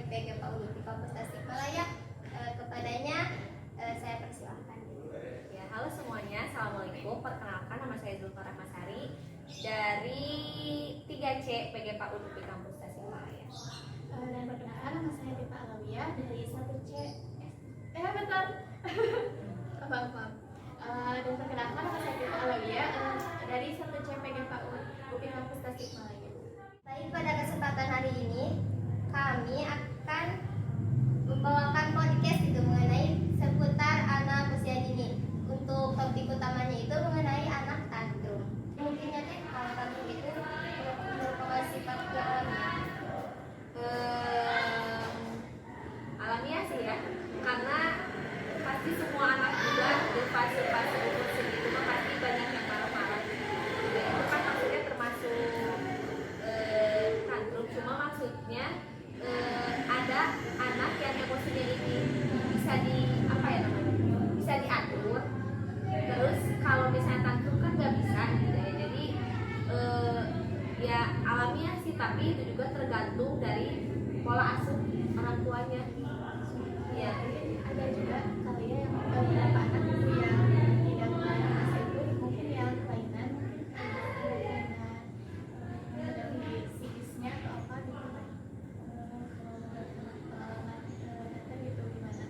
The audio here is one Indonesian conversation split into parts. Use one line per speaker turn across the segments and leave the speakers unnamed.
PG PAUD di Kampus Tasikmalaya. Kepadanya saya persilahkan.
Ya, halo semuanya, assalamualaikum. Perkenalkan, nama saya Zulfa Rahmasari dari 3C PG PAUD di Kampus Tasikmalaya.
Dan perkenalkan, nama saya Tifa Alawiyah dari 1C. Bentar. Maaf. Dan perkenalkan, nama saya Tifa Alawiyah dari 1C PG PAUD UPI Kampus Tasikmalaya.
Baik, pada kesempatan hari ini kami akan membawakan podcast mengenai seputar anak usia dini. Untuk topik utamanya itu mengenai anak tantrum. Mungkin ya Teh, kalau tantrum itu merupakan sifat alamiah.
Alamiah sih ya, karena pasti semua anak juga di fase-fase umur segitu mah pasti banyak yang marah-marah. Ya, itu kan maksudnya termasuk tantrum, cuma maksudnya ada anak yang emosinya ini bisa bisa diatur. Terus kalau misalnya tantrum kan nggak bisa gitu ya. Jadi ya alamiah sih, tapi itu juga tergantung dari pola asuh orang tuanya. Ya,
Ada juga kali ya yang beberapa anak itu yang tidak mengalami itu mungkin yang kelainan dari psikisnya atau apa gitu. Gitu gimana?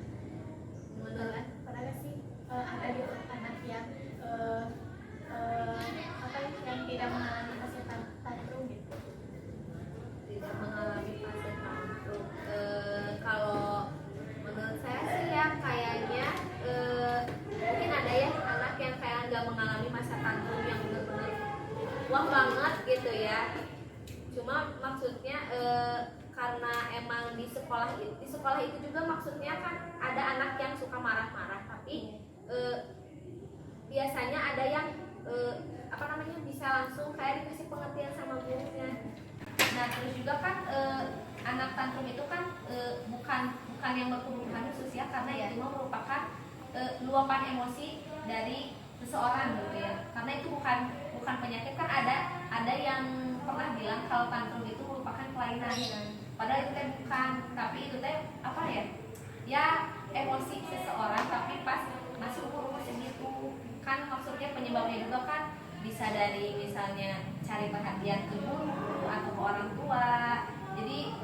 Pernah nggak sih ada gitu anak yang yang tidak mengalami fase tantrum gitu?
tidak mengalami fase tantrum. Kalau menurut saya sih ya kayaknya mungkin ada ya anak yang kayak nggak mengalami masa tantrum yang benar-benar wah banget gitu ya. Cuma maksudnya karena emang di sekolah itu juga maksudnya kan ada anak yang suka marah-marah, tapi biasanya ada yang bisa langsung kayak dikasih pengertian sama gurunya. Nah, terus juga kan anak tantrum itu kan bukan yang berkebutuhan khusus ya, karena ya itu merupakan luapan emosi dari seseorang gitu ya. Karena itu bukan penyakit, kan ada yang pernah bilang kalau tantrum itu merupakan kelainan. Padahal itu teh bukan, tapi itu teh ya emosi seseorang tapi pas masih umur segitu. Kan maksudnya penyebabnya juga kan bisa dari misalnya cari perhatian ke guru atau ke orang tua. Jadi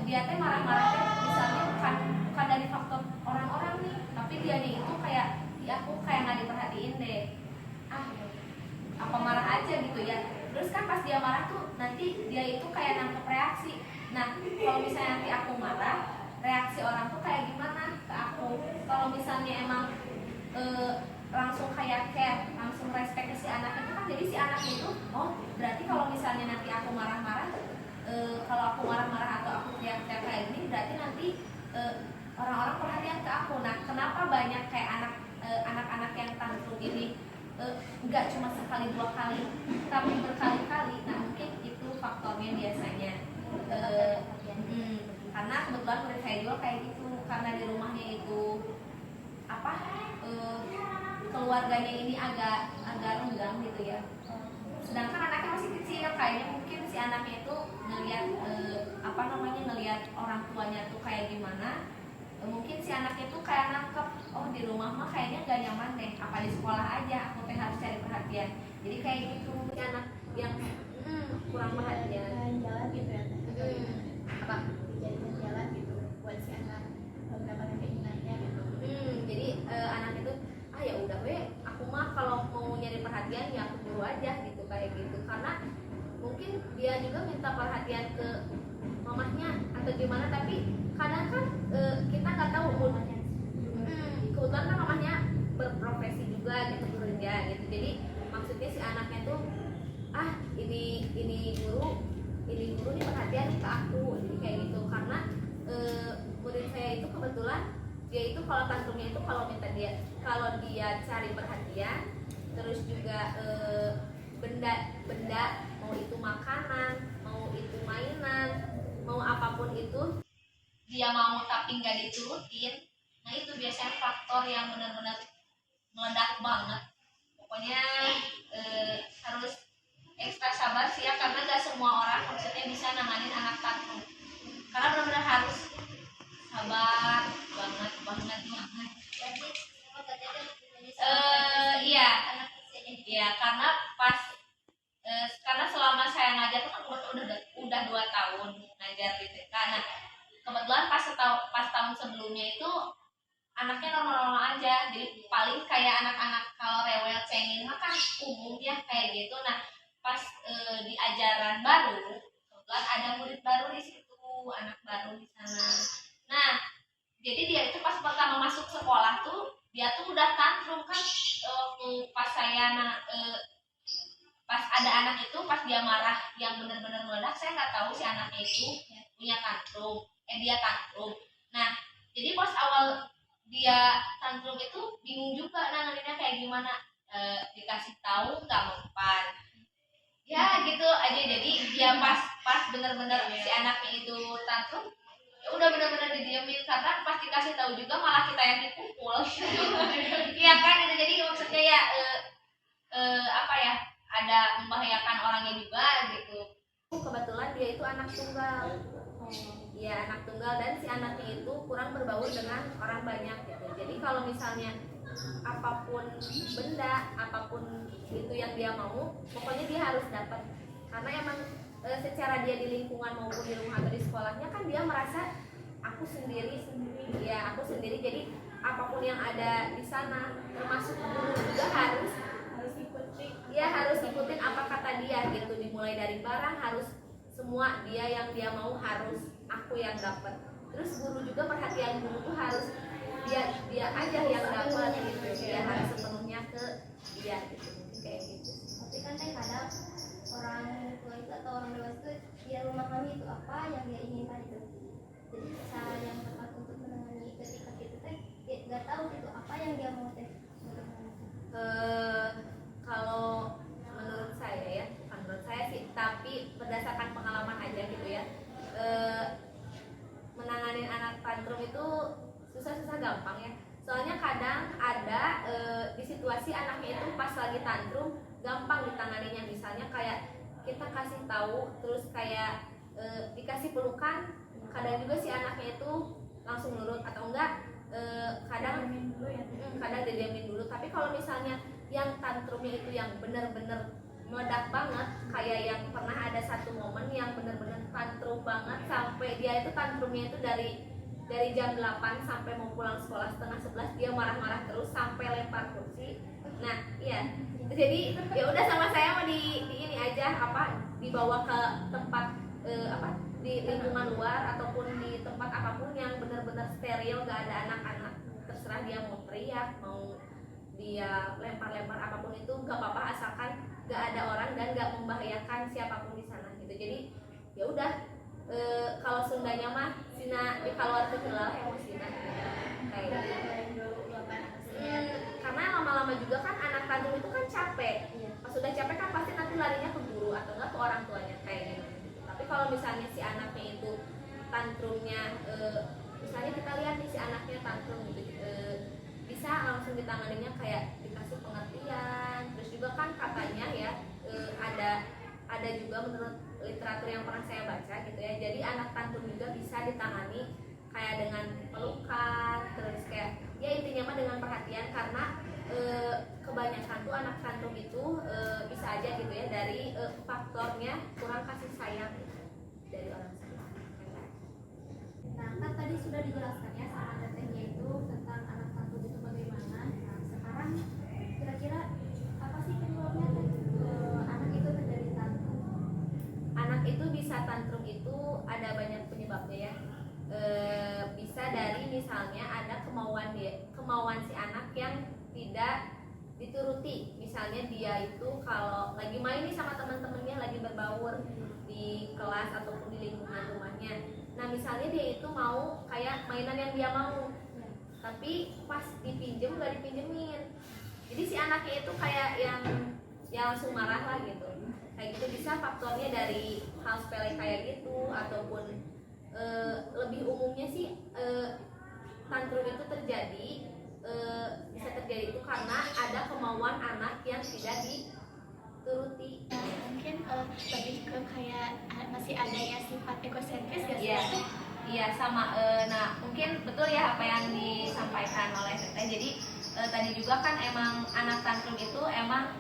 dia teh marah-marah teh misalnya bukan dari faktor orang-orang nih, tapi dia nih itu kayak aku kayak nggak diperhatiin deh, apa marah aja gitu ya. Terus kan pas dia marah tuh nanti dia itu kayak nangkep reaksi. Nah, kalau misalnya nanti aku marah, reaksi orang tuh kayak gimana ke aku. Kalau misalnya emang langsung kayak care, langsung respect ke si anak itu kan, jadi si anak itu berarti kalau misalnya nanti aku marah-marah, kalau aku marah-marah atau aku teriak-teriak kayak gini, berarti nanti orang-orang perhatian ke aku. Nah, kenapa banyak kayak anak-anak yang tantrum ini nggak cuma sekali dua kali tapi berkali-kali? Nah, mungkin itu faktornya biasanya. Karena kebetulan murid saya juga kayak gitu, karena di rumahnya itu keluarganya ini agak renggang gitu ya. Sedangkan anaknya masih kecil, kayaknya mungkin si anaknya itu ngelihat orang tuanya tuh kayak gimana. Mungkin si anaknya tuh kayak nangkep, di rumah mah kayaknya gak nyaman deh, apa di sekolah aja aku teh harus cari perhatian. Jadi kayak gitu si anak yang kurang perhatian.
Jalan gitu ya?
Apa?
Dijadikan jalan gitu buat si anak mendapatkan keinginannya gitu.
Jadi anak itu ya udah aku mah kalau mau nyari perhatian ya aku dulu aja gitu, kayak gitu. Karena mungkin dia juga minta perhatian ke mamahnya atau gimana, tapi kadang kan kita nggak tahu umurnya. Kebetulan kan mamahnya berprofesi juga gitu, kerja gitu. Jadi maksudnya si anaknya tuh ini guru nih perhatian ke aku, jadi kayak gitu. Karena murid saya itu kebetulan dia itu kalau tantrumnya itu kalau dia cari perhatian, terus juga benda mau itu makanan, mau itu mainan, mau apapun itu dia mau tapi nggak diturutin. Nah, itu biasanya faktor yang benar-benar meledak banget. Pokoknya harus ekstra sabar sih ya, karena gak semua orang maksudnya bisa nanganin anak tantrum. Karena benar-benar harus Ya karena karena selama saya ngajar tuh kan udah 2 tahun ngajar di TK. Nah kebetulan pas tahun sebelumnya itu anaknya normal-normal aja, jadi paling kayak anak-anak kalau rewel cengeng mah kan umum ya kayak gitu. Nah pas di ajaran baru kebetulan ada murid baru di situ, anak baru di sana. Nah jadi dia itu pas pertama masuk sekolah tuh dia tuh udah tantrum kan. Waktu pas ada anak itu pas dia marah yang benar-benar meledak, saya nggak tahu si anaknya itu punya tantrum, dia tantrum. Nah jadi pas awal dia tantrum itu bingung juga nanganinnya kayak gimana. Dikasih tahu nggak mempan ya gitu aja. Jadi dia pas benar-benar si anaknya itu tantrum ya udah benar-benar didiemin, karena pas dikasih tahu juga malah kita yang dipukul. Iya kan itu. Jadi maksudnya ya apa ya, ada membahayakan orangnya juga gitu. Kebetulan dia itu anak tunggal. Ya anak tunggal, dan si anaknya itu kurang berbaur dengan orang banyak gitu. Jadi kalau misalnya apapun benda, apapun itu yang dia mau, pokoknya dia harus dapat. Karena emang secara dia di lingkungan maupun di rumah atau di sekolahnya kan dia merasa aku sendiri. Ya aku sendiri. Jadi apapun yang ada di sana, termasuk guru juga harus ikutin. Ya harus ikutin apa kata dia gitu. Dimulai dari barang harus semua dia yang dia mau harus aku yang dapat. Terus guru juga perhatian guru tuh harus dia aja yang dapat gitu. Dia harus sepenuhnya ke dia gitu. Kayak gitu.
Tapi kan kadang orang tua itu atau orang dewasa itu dia memahami itu apa yang dia inginkan itu. Jadi cara yang tepat untuk menangani ketika itu dia nggak tahu itu apa yang dia mau teh.
Kalau menurut saya ya, bukan menurut saya sih, tapi berdasarkan pengalaman aja gitu ya. Menanganin anak tantrum itu susah-susah gampang ya. Soalnya kadang ada di situasi anaknya itu pas lagi tantrum gampang ditanganinya. Misalnya kayak kita kasih tahu terus kayak dikasih pelukan, kadang juga si anaknya itu langsung nurut, atau enggak kadang didiamin dulu. Tapi kalau misalnya yang tantrumnya itu yang benar-benar meledak banget, kayak yang pernah ada satu momen yang benar-benar tantrum banget sampai dia itu tantrumnya itu dari jam 8 sampai mau pulang sekolah setengah 11 dia marah-marah terus sampai lempar kursi. Nah iya, jadi ya udah sama saya mau di ini aja dibawa ke tempat di lingkungan luar ataupun di tempat apapun yang benar-benar steril, gak ada anak-anak. Terserah dia mau teriak, mau dia lempar-lempar apapun itu gak apa-apa, asalkan gak ada orang dan gak membahayakan siapapun di sana gitu. Jadi ya udah, kalau Sundanya mah sina dikaluar ke heula emosina kayak gitu. Karena lama-lama juga kan anak tantrum itu kan capek. Pas sudah capek kan pasti nanti larinya ke guru atau enggak ke orang tuanya kayak gitu. Tapi kalau misalnya si anaknya itu tantrumnya misalnya kita lihat nih si anaknya tantrum gitu, bisa langsung ditanganinya kayak dikasih pengertian. Terus juga kan katanya ya ada juga menurut literatur yang pernah saya baca gitu ya, jadi anak tantrum juga bisa ditangani kayak dengan pelukan, terus kayak ya intinya mah dengan perhatian. Karena kebanyakan tuh anak tantrum itu bisa aja gitu ya dari faktornya kurang kasih sayang dari orang tua.
Nah kan tadi sudah dijelaskan ya sama tetehnya itu tentang anak tantrum itu bagaimana. Nah sekarang kira-kira apa sih penyebabnya anak itu terjadi tantrum?
Anak itu bisa tantrum itu ada banyak penyebabnya ya. Bisa dari misalnya ada kemauan si anak yang tidak dituruti. Misalnya dia itu kalau lagi main nih sama teman-temannya, lagi berbaur di kelas ataupun di lingkungan rumahnya. Nah misalnya dia itu mau kayak mainan yang dia mau, tapi pas dipinjem gak dipinjemin. Jadi si anaknya itu kayak yang langsung marah lah gitu. Kayak gitu bisa faktornya dari hal sepele kayak gitu, ataupun lebih umumnya sih tantrum itu bisa terjadi itu karena ada kemauan anak yang tidak dituruti.
Mungkin lebih ke kayak masih ada ya sifat egosentris gak sih?
Iya sama. Nah mungkin betul ya apa yang disampaikan oleh Teteh. Jadi tadi juga kan emang anak tantrum itu emang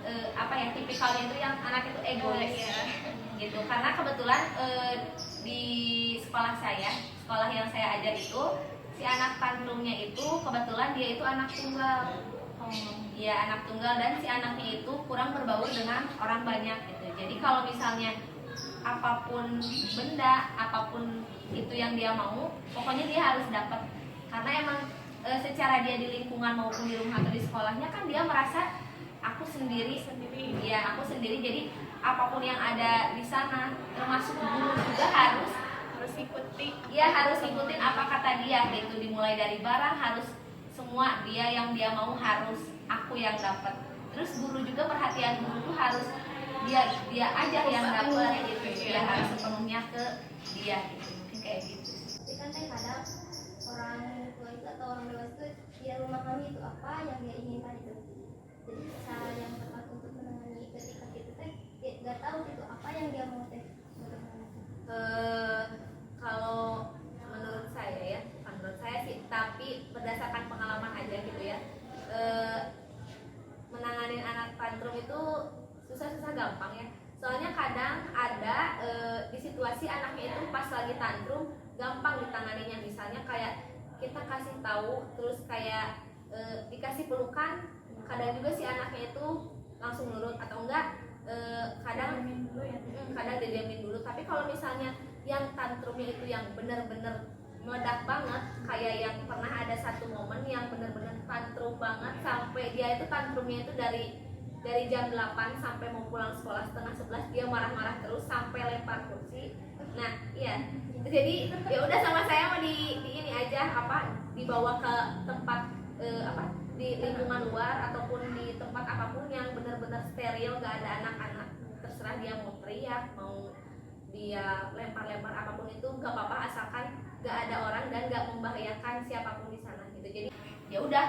yang tipikalnya itu yang anak itu egois gitu. Karena kebetulan di sekolah yang saya ajar itu si anak tantrumnya itu kebetulan dia itu anak tunggal. Iya, anak tunggal, dan si anaknya itu kurang berbaur dengan orang banyak gitu. Jadi kalau misalnya apapun benda, apapun itu yang dia mau, pokoknya dia harus dapat. Karena emang secara dia di lingkungan maupun di rumah atau di sekolahnya kan dia merasa aku sendiri. Iya, aku sendiri. Jadi apapun yang ada di sana, termasuk guru juga harus
ikuti.
Iya, harus ikutin apa kata dia gitu. Dimulai dari barang harus semua dia yang dia mau harus aku yang dapat. Terus guru juga perhatian guru tuh harus dia aja yang dapat gitu. Dia harus sepenuhnya ke dia gitu. Mungkin kayak gitu.
Tapi kan kadang orang tua itu atau orang dewasa itu dia memahami itu apa yang dia inginkan itu. Jadi cara yang tepat untuk menangani ketika itu teh dia nggak tahu itu apa yang dia mau teh.
Kalau menurut saya ya, bukan menurut saya sih, tapi berdasarkan pengalaman aja gitu ya. Menangani anak tantrum itu susah-susah gampang ya. Soalnya kadang ada di situasi anaknya itu pas lagi tantrum gampang ditanganinya. Misalnya kayak kita kasih tahu, terus kayak dikasih pelukan, kadang juga si anaknya itu langsung nurut, atau enggak kadang didiamin dulu. Tapi kalau misalnya yang tantrumnya itu yang benar-benar meledak banget, kayak yang pernah ada satu momen yang benar-benar tantrum banget sampai dia itu tantrumnya itu dari jam 8 sampai mau pulang sekolah setengah 11 dia marah-marah terus sampai lempar kursi. Nah, iya. Jadi ya udah sama saya mau di ini aja dibawa ke tempat di lingkungan luar ataupun di tempat apapun yang benar-benar steril, gak ada anak-anak. Terserah dia mau teriak, mau dia lempar-lempar apapun itu gak apa-apa, asalkan gak ada orang dan gak membahayakan siapapun di sana gitu. Jadi ya udah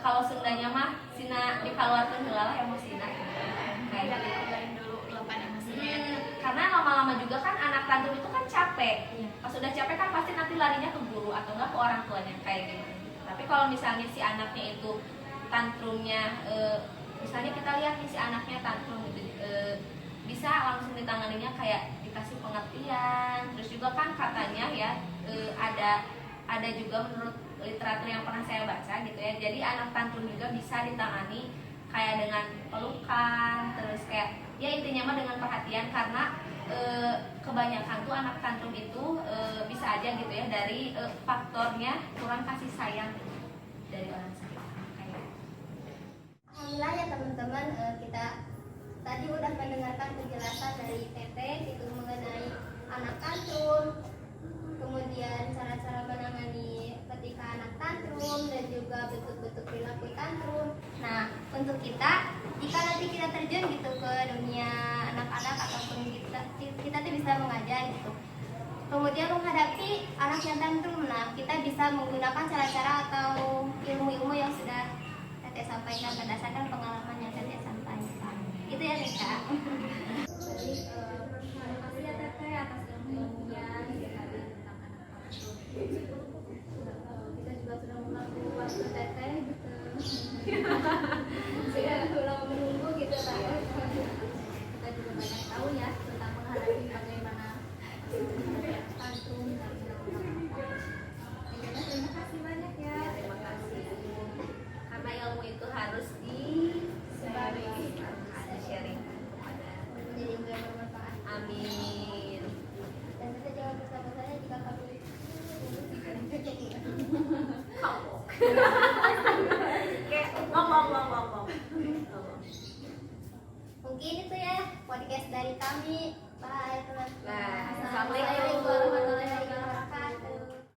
kalau seandainya mah sina dikeluarkan heula emosina kayak
dulu lepan emosinya.
Karena lama-lama juga kan anak tantrum itu kan capek. Pas udah capek kan pasti nanti larinya ke guru atau enggak ke orang tuanya kayak gitu. Tapi kalau misalnya si anaknya itu tantrumnya misalnya kita lihat nih si anaknya tantrum gitu, bisa langsung ditanganinya kayak dikasih pengertian. Terus juga kan katanya ya ada juga menurut literatur yang pernah saya baca gitu ya. Jadi anak tantrum juga bisa ditangani kayak dengan pelukan, terus kayak ya intinya mah dengan perhatian. Karena kebanyakan tuh anak tantrum itu bisa aja gitu ya dari faktornya kurang kasih sayang gitu, dari orang sekitar kayak.
Alhamdulillah ya teman-teman, kita tadi udah mendengarkan penjelasan dari Teteh itu mengenai anak tantrum, kemudian cara-cara menangani ketika anak tantrum dan juga bentuk-bentuk perilaku tantrum. Nah, untuk kita, jika nanti kita terjun gitu ke dunia anak-anak ataupun kita tuh bisa mengajar gitu. Kemudian menghadapi anak yang tantrum, nah kita bisa menggunakan cara-cara atau ilmu-ilmu yang sudah Teteh sampaikan berdasarkan pengalaman yang Teteh sampaikan. Itu ya Rika.
Jadi terima kasih ya Teteh atas ilmunya tadi tentang anak tantrum. Kita juga sudah menunggu waktu Teteh gitu. Sudah menunggu gitu lah. Kita juga banyak tahu ya tentang menghadapi bagaimana tantrum dan terima kasih banyak ya. Terima kasih. Karena ilmu itu harus disebarin, ada sharing kepada.
Jadi juga bermanfaat.
Amin.
Dan Teteh jangan bertanya jika kami
Kamu. Oke, ngomong.
Mungkin itu ya podcast dari kami. Bye teman-teman.
Nah, assalamualaikum warahmatullahi wabarakatuh.